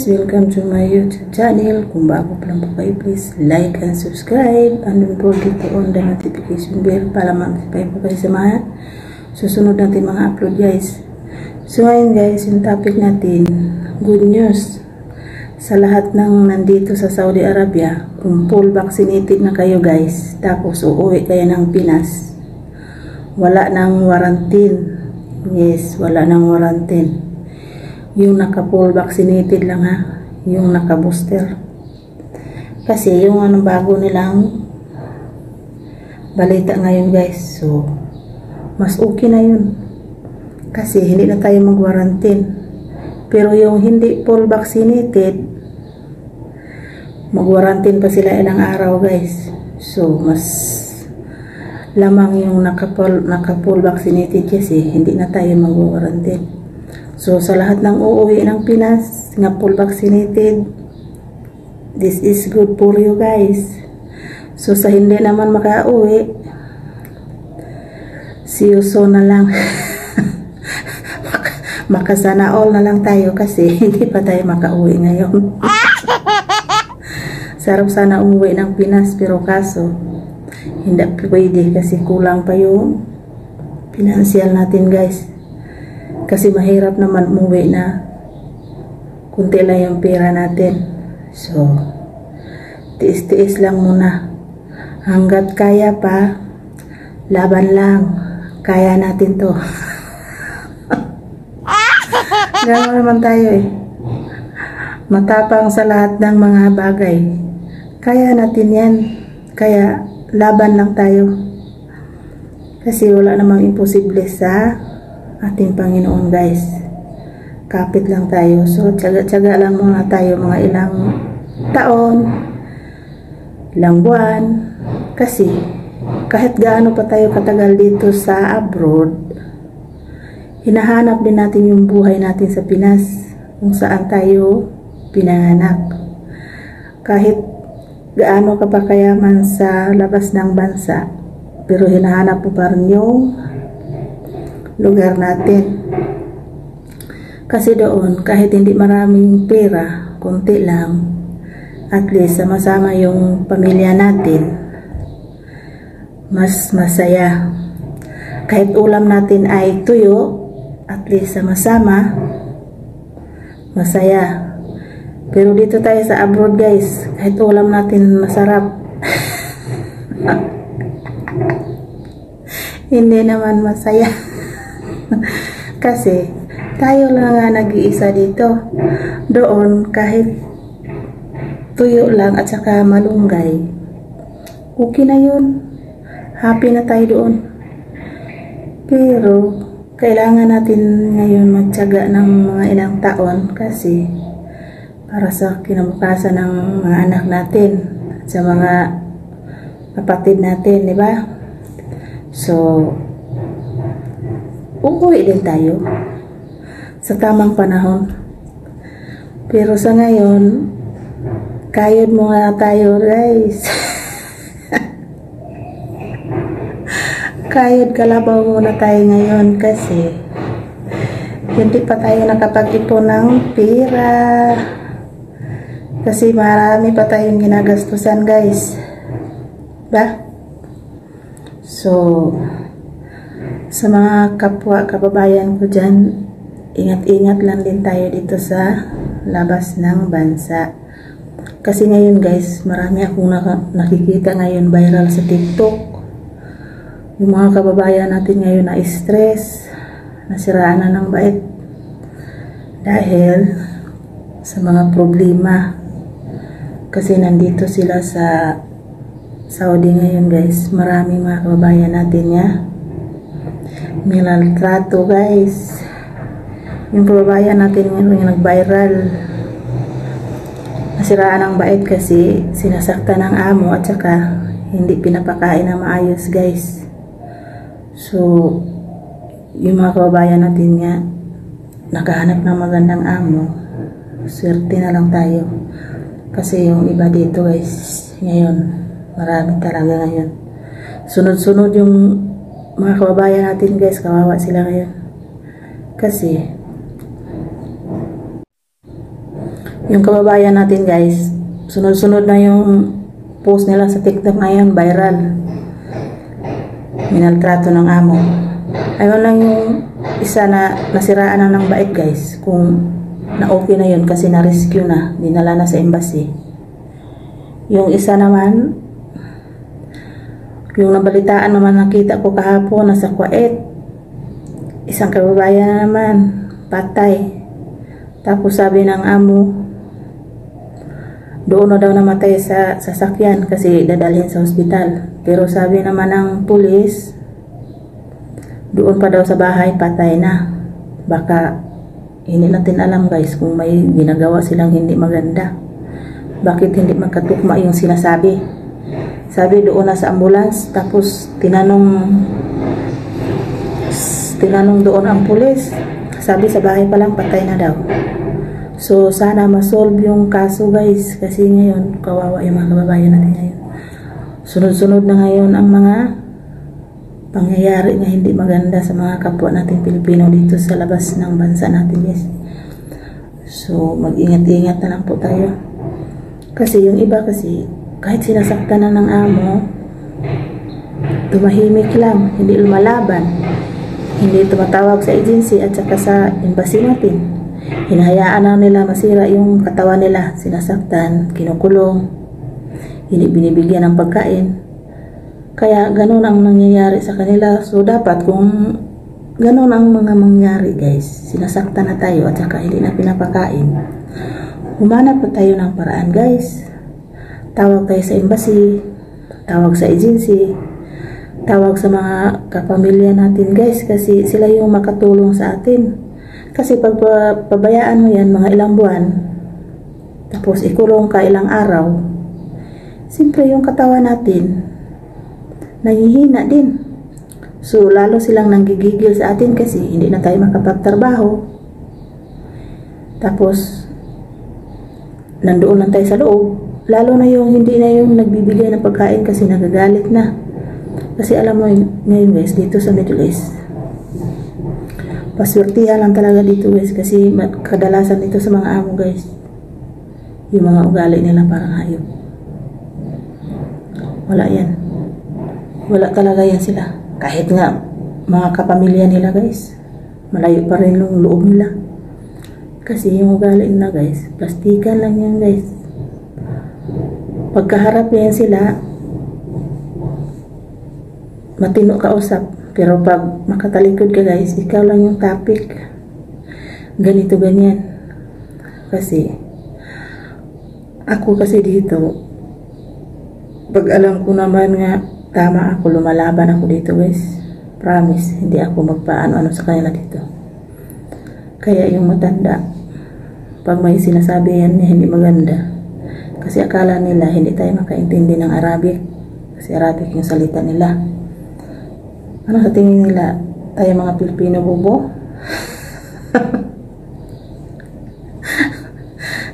guys, welcome to my YouTube channel. Kung bago pa lang po kayo, please like and subscribe and don't forget to on the notification bell para ma-notify po kayo sa mga susunod natin mga upload guys. So ngayon guys, yung topic natin, good news sa lahat ng nandito sa Saudi Arabia. Kung full vaccinated na kayo guys, tapos uuwi kayo ng Pinas, wala nang quarantine. Yes, wala nang quarantine. Yung naka-full vaccinated lang ha, yung naka-booster. Kasi yung bago nilang balita ngayon guys, so mas okay na yun. Kasi hindi na tayo mag-quarantine. Pero yung hindi full vaccinated, mag-quarantine pa sila ilang araw guys. So mas lamang yung naka-full vaccinated kasi hindi na tayo mag-quarantine. So, sa lahat ng uuwi ng Pinas na full vaccinated, this is good for you guys. So, sa hindi naman makauwi, see you soon na lang. Makasana all na lang tayo kasi hindi pa tayo makauwi ngayon. Sarap sana umuwi ng Pinas pero kaso, hindi pwede kasi kulang pa yung financial natin guys. Kasi mahirap naman umuwi na kunti lang yung pera natin. So, tiis-tiis lang muna. Hanggat kaya pa, laban lang. Kaya natin to. Gano'n naman tayo eh. Matapang sa lahat ng mga bagay. Kaya natin yan. Kaya, laban lang tayo. Kasi wala namang imposible sa ating Panginoon guys. Kapit lang tayo. So tiyaga-tiyaga lang muna tayo mga ilang taon, ilang buwan. Kasi kahit gaano pa tayo katagal dito sa abroad, hinahanap din natin yung buhay natin sa Pinas kung saan tayo pinanganak. Kahit gaano ka pa kayaman sa labas ng bansa, pero hinahanap mo pa rin yung lugar natin. Kasi doon, kahit hindi maraming pera, konti lang, at least sama-sama yung pamilya natin, mas masaya. Kahit ulam natin ay tuyo, at least sama-sama, masaya. Pero dito tayo sa abroad guys, kahit ulam natin masarap, hindi naman masaya. Kasi tayo lang nga nag-iisa dito. Doon kahit tuyo lang at saka malunggay, okay na yun. Happy na tayo doon. Pero kailangan natin ngayon magtiyaga ng mga ilang taon kasi para sa kinabukasan ng mga anak natin at sa mga kapatid natin, di ba? So uuwi din tayo sa tamang panahon. Pero sa ngayon, kayod muna tayo guys. Kayod kalabaw muna tayo ngayon kasi hindi pa tayo nakapag-ipon ng pera. Kasi marami pa tayong ginagastusan guys. Ba? So, sa mga kapwa, kababayan ko dyan, ingat-ingat lang din tayo dito sa labas ng bansa. Kasi ngayon guys, marami akong nakikita ngayon viral sa TikTok. Yung mga kababayan natin ngayon na stress, nasiraan na ng bait. Dahil sa mga problema. Kasi nandito sila sa Saudi ngayon guys. Marami mga kababayan natin niya minaltrato guys. Yung kababayan natin ngayon yung nag-viral, nasiraan ng bait kasi sinasaktan ng amo at saka hindi pinapakain ng maayos guys. So yung mga kababayan natin nga nakahanap ng magandang amo, swerte na lang tayo. Kasi yung iba dito guys ngayon, marami talaga ngayon, sunod-sunod yung mga kababayan natin guys, kawawa sila ngayon. Kasi Yung kababayan natin guys, sunod-sunod na yung post nila sa TikTok ngayon, viral. Minaltrato ng amo. Ayun lang yung isa na nasiraan na ng bait guys, kung na okay na yun kasi na-rescue na, dinala na sa embassy. Yung isa naman, yung nabalitaan naman nakita ko kahapon, nasa Kuwait, isang kababayan na naman patay. Tapos sabi ng amo, doon na daw namatay sa sasakyan kasi dadalhin sa ospital. Pero sabi naman ng pulis, doon pa daw sa bahay patay na. Baka hindi natin alam guys kung may ginagawa silang hindi maganda. Bakit hindi magkatukma yung sinasabi? Sabi doon na sa ambulance, tapos tinanong doon ang pulis. Sabi sa bahay pa lang patay na daw. So sana ma-solve yung kaso guys, kasi ngayon kawawa yung mga kababayan natin ngayon. Sunod-sunod na ngayon ang mga pangyayari na hindi maganda sa mga kapwa natin Pilipino dito sa labas ng bansa natin guys. So mag-ingat-ingat na lang po tayo. Kasi yung iba kasi kahit sinasaktan na ng amo, tumahimik lang, hindi lumalaban, hindi tumatawag sa agency at saka sa embassy natin. Hinahayaan na nila masira yung katawan nila, sinasaktan, kinukulong, hindi binibigyan ng pagkain. Kaya ganun ang nangyayari sa kanila. So dapat kung ganun ang mga mangyari guys, sinasaktan na tayo at saka hindi na pinapakain, humanap pa tayo ng paraan guys. Tawag tayo sa embassy, tawag sa agency, tawag sa mga kapamilya natin guys, kasi sila yung makatulong sa atin. Kasi pag pabayaan mo yan mga ilang buwan, tapos ikulong ka ilang araw, siyempre yung katawan natin nangihina din. So lalo silang nanggigigil sa atin kasi hindi na tayo makapagtrabaho. Tapos nandoon lang tayo sa loob. Lalo na yung hindi na yung nagbibigay ng pagkain kasi nagagalit na. Kasi alam mo ngayon guys, dito sa Middle East, paswertihan lang talaga dito guys, kasi kadalasan dito sa mga amo guys, yung mga ugali nila parang hayop. Wala yan. Wala talaga yan sila. Kahit nga mga kapamilya nila guys, malayo pa rin yung loob nila. Kasi yung ugali nila guys, plastikan lang yan guys. Pagkaharap yan sila, matino kausap. Pero pag makatalikod ka guys, ikaw lang yung topic. Ganito ganyan. Kasi ako kasi dito, pag alam ko naman nga tama ako, lumalaban ako dito guys. Promise, hindi ako magpaano-ano sa kanila dito. Kaya yung matanda, pag may sinasabi yan hindi maganda, kasi akala nila hindi tayo makaintindi ng Arabic, kasi Arabic yung salita nila. Ano sa tingin nila? Tayo mga Pilipino bobo?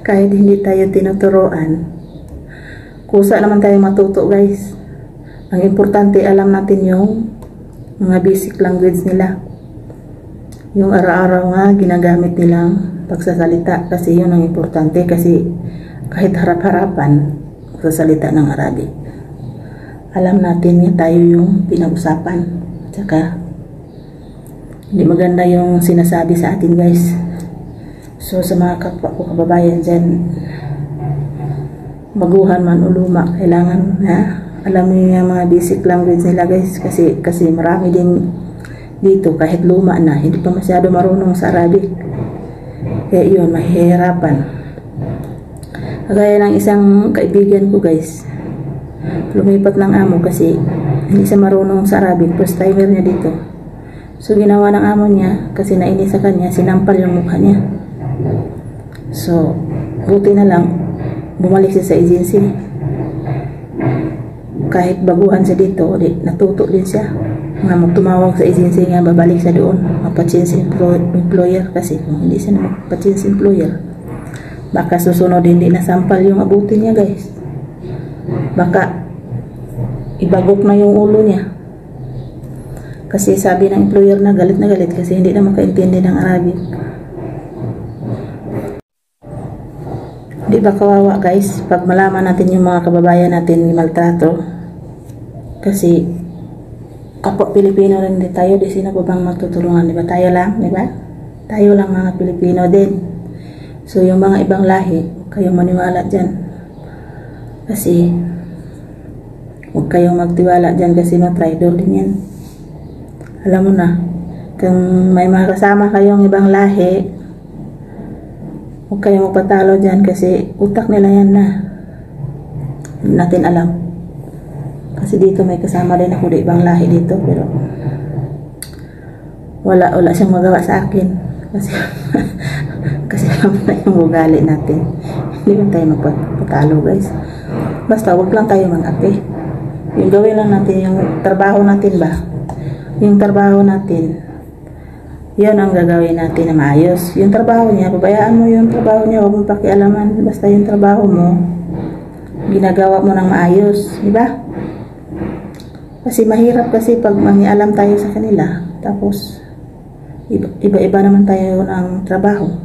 Kahit hindi tayo tinuturoan, kusa naman tayo matuto guys. Ang importante alam natin yung mga basic language nila, yung araw-araw nga ginagamit nilang pagsasalita, kasi yun ang importante. Kasi kahit harap-harapan magsasalita ng Arabic, alam natin nga tayo yung pinag-usapan. Tsaka hindi maganda yung sinasabi sa atin guys. So sa mga kapwa ko kababayan dyan, baguhan man o luma, kailangan na alam niyo yung mga basic language nila guys, kasi marami din dito kahit luma na hindi pa masyado marunong sa Arabic. Kaya yun, mahihirapan. Kagaya ng isang kaibigan ko guys, lumipat ng amo kasi hindi siya marunong sa Arabic, first timer niya dito. So ginawa ng amo niya, kasi nainis sa kanya, sinampal yung mukha niya. So buti na lang bumalik siya sa agency. Kahit baguhan siya dito, natuto din siya nga magtumawag sa agency nga babalik siya doon, magpa-change employer. Kasi kung hindi siya magpa-change employer, baka susunod hindi na sampal yung abutin niya guys. Baka ibagok na yung ulo niya. Kasi sabi ng employer na galit kasi hindi na makaintindi ng Arabic. Hindi ba kawawa guys pag malaman natin yung mga kababayan natin maltrato? Kasi kapwa Pilipino rin din tayo, di sino ba bang magtutulungan, di ba? Tayo lang, di ba? Tayo lang mga Pilipino din. So yung mga ibang lahi, huwag kayong maniwala dyan. Kasi huwag kayong magtiwala dyan kasi matraidor din yan. Alam mo na, kung may mga kasama kayong ibang lahi, huwag kayong magpatalo dyan kasi utak nila yan na. Hindi natin alam. Kasi dito may kasama din ako di ibang lahi dito, pero wala siyang magawa sa akin. Kasi alam na yung ugali natin. Hindi ba tayo magpatalo guys? Basta huwag lang tayo mag-api. Yung gawin lang natin yung trabaho natin ba? Yung trabaho natin, yun ang gagawin natin na maayos. Yung trabaho niya, pabayaan mo yung trabaho niya, huwag mong pakialaman. Basta yung trabaho mo, ginagawa mo ng maayos, di ba? Kasi mahirap kasi pag mangialam tayo sa kanila, tapos iba-iba naman tayo ng trabaho.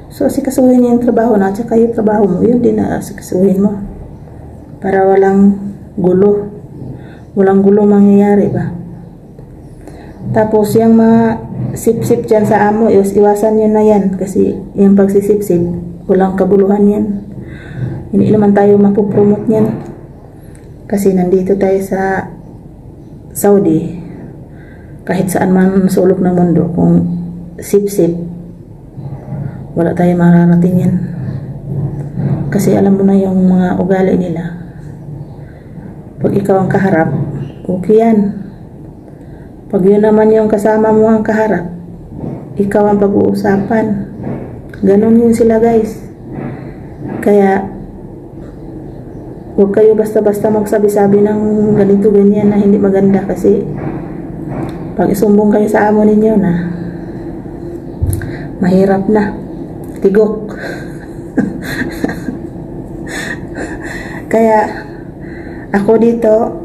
So, sikasuhin niya yung trabaho na, at saka yung trabaho mo, yun din na sikasuhin mo. Para walang gulo. Walang gulo mangyayari ba? Tapos, yung mga sip-sip dyan sa amo, iwasan nyo na yan. Kasi yung pagsisip-sip, walang kabuluhan yan. Hindi naman tayo mapupromote yan. Kasi nandito tayo sa Saudi, kahit saan man sulok ng mundo, kung sip-sip, wala tayo mararating yan. Kasi alam mo na yung mga ugali nila. Pag ikaw ang kaharap, okay yan. Pag yun naman yung kasama mo ang kaharap, ikaw ang pag-uusapan. Ganon yun sila guys. Kaya huwag kayo basta-basta magsabi-sabi ng ganito ganyan na hindi maganda, kasi pag isumbong kayo sa amo ninyo na, mahirap na. Tigok. Kaya ako dito,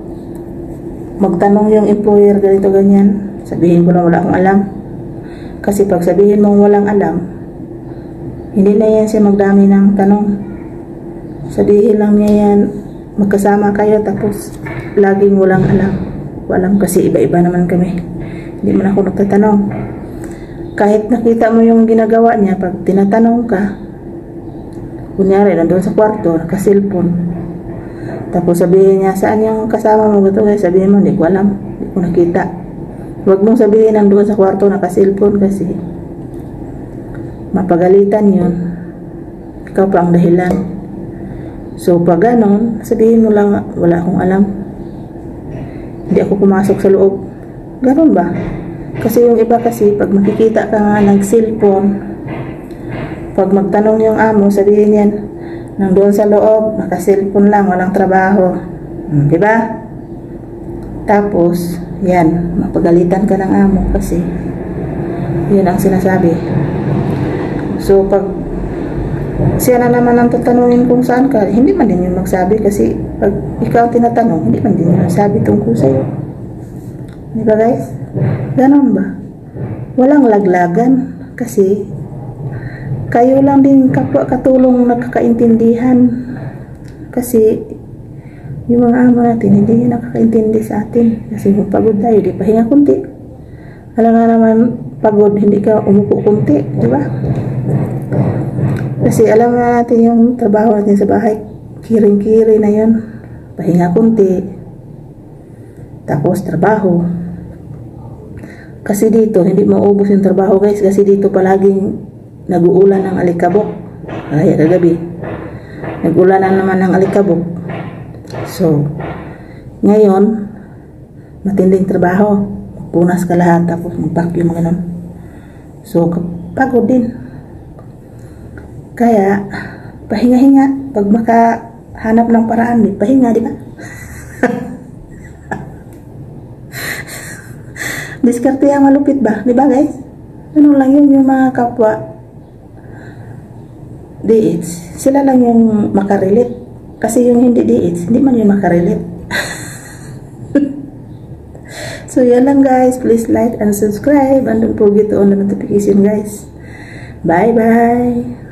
magtanong yung employer ganito ganyan, sabihin ko na wala akong alam. Kasi pag sabihin mong walang alam, hindi na yan siya magdami ng tanong. Sabihin lang niya yan, magkasama kayo tapos laging walang alam. Walang kasi iba-iba naman kami. Hindi man ako nagtatanong. Kahit nakita mo yung ginagawa niya, pag tinatanong ka, kunyari nandun sa kwarto, naka-cellphone, tapos sabihin niya, saan yung kasama mo? Sabihin mo, hindi ko alam, hindi ko nakita. Huwag mong sabihin nandun sa kwarto, naka-cellphone, kasi mapagalitan yun. Ikaw pa ang dahilan. So, pag ganon, sabihin mo lang, wala akong alam. Hindi ako pumasok sa loob. Ganon ba? Kasi yung iba kasi, pag makikita ka nga nag-cellphone, pag magtanong yung amo, sabihin yan, nandoon sa loob, naka-cellphone lang, walang trabaho. Diba? Tapos, yan, mapagalitan ka ng amo kasi yun ang sinasabi. So, pag siya na naman ang tatanungin kung saan ka, hindi man din yung magsabi, kasi pag ikaw tinatanong, hindi man din yung magsabi tungkol sa'yo. Di ba guys? Ganon ba? Walang laglagan, kasi kayo lang din kapwa katulong nakakaintindihan. Kasi yung mga amo natin, hindi nakakaintindi sa atin. Kasi kung pagod tayo, di pahinga kunti. Alam nga naman, pagod, hindi ka umupo kunti, di ba? Kasi alam nga natin yung trabaho natin sa bahay, kiring-kiri na yun. Pahinga kunti. Tapos trabaho. Kasi dito, hindi maubos yung trabaho guys. Kasi dito palaging nag-uulan ng alikabok. Kaya kagabi, nag-ulanan naman ng alikabok. So, ngayon, matinding trabaho. Punas ka lahat, tapos mag-vacuum, gano'n. So, pagod din. Kaya, pahinga-hinga. Pag makahanap ng paraan, pahinga, di ba? Diskarte ang malupit ba? Di ba guys? Ano lang yun yung mga kapwa DH. Sila lang yung makarelate. Kasi yung hindi DH, hindi man yung makarelate. So yan lang guys. Please like and subscribe. And don't forget to on the notification guys. Bye bye.